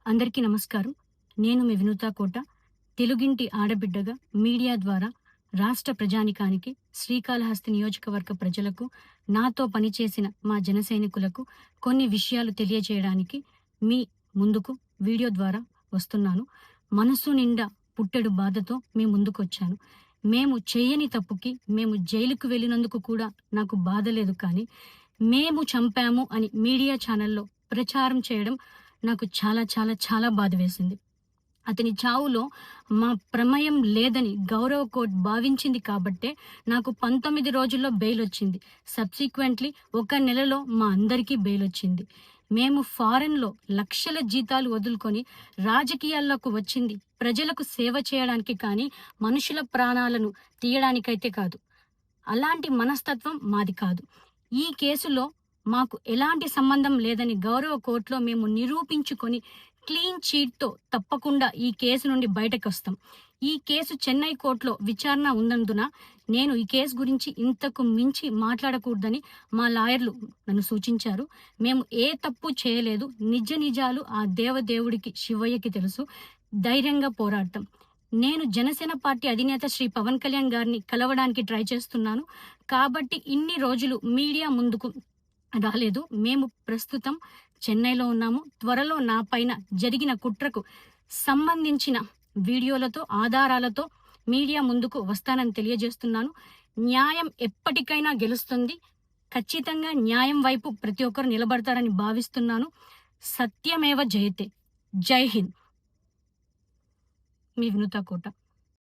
అందరికీ నమస్కారం. నేను మీ వినూతా కోట. తెలుగింటి ఆడబిడ్డగా మీడియా ద్వారా రాష్ట్ర ప్రజానీకానికి, శ్రీకాళహస్తి నియోజకవర్గ ప్రజలకు, నాతో పనిచేసిన మా జన సైనికులకు కొన్ని విషయాలు తెలియజేయడానికి మీ ముందుకు వీడియో ద్వారా వస్తున్నాను. మనసు నిండా పుట్టెడు బాధతో మీ ముందుకొచ్చాను. మేము చెయ్యని తప్పుకి మేము జైలుకు వెళ్ళినందుకు కూడా నాకు బాధ లేదు, కానీ మేము చంపాము అని మీడియా ఛానల్లో ప్రచారం చేయడం నాకు చాలా చాలా చాలా బాధ వేసింది. అతని చావులో మా ప్రమేయం లేదని గౌరవ కోర్ట్ భావించింది కాబట్టే నాకు 19 రోజుల్లో బెయిల్ వచ్చింది. సబ్సిక్వెంట్లీ 1 నెలలో మా అందరికీ బెయిల్ వచ్చింది. మేము ఫారెన్లో లక్షల జీతాలు వదులుకొని రాజకీయాల్లోకి వచ్చింది ప్రజలకు సేవ చేయడానికి, కానీ మనుషుల ప్రాణాలను తీయడానికైతే కాదు. అలాంటి మనస్తత్వం మాది కాదు. ఈ కేసులో మాకు ఎలాంటి సంబంధం లేదని గౌరవ కోర్టులో మేము నిరూపించుకొని క్లీన్ చీట్తో తప్పకుండా ఈ కేసు నుండి బయటకొస్తాం. ఈ కేసు చెన్నై కోర్టులో విచారణ ఉన్నందున నేను ఈ కేసు గురించి ఇంతకు మించి మాట్లాడకూడదని మా లాయర్లు నన్ను సూచించారు. మేము ఏ తప్పు చేయలేదు. నిజ నిజాలు ఆ దేవదేవుడికి, శివయ్యకి తెలుసు. ధైర్యంగా పోరాడతాం. నేను జనసేన పార్టీ అధినేత శ్రీ పవన్ కళ్యాణ్ గారిని కలవడానికి ట్రై చేస్తున్నాను. కాబట్టి ఇన్ని రోజులు మీడియా ముందుకు రాలేదు. మేము ప్రస్తుతం చెన్నైలో ఉన్నాము. త్వరలో నా పైన జరిగిన కుట్రకు సంబంధించిన వీడియోలతో, ఆధారాలతో మీడియా ముందుకు వస్తానని తెలియజేస్తున్నాను. న్యాయం ఎప్పటికైనా గెలుస్తుంది. ఖచ్చితంగా న్యాయం వైపు ప్రతి ఒక్కరు నిలబడతారని భావిస్తున్నాను. సత్యమేవ జయతే. జై హింద్. మీ వినూతా కోట.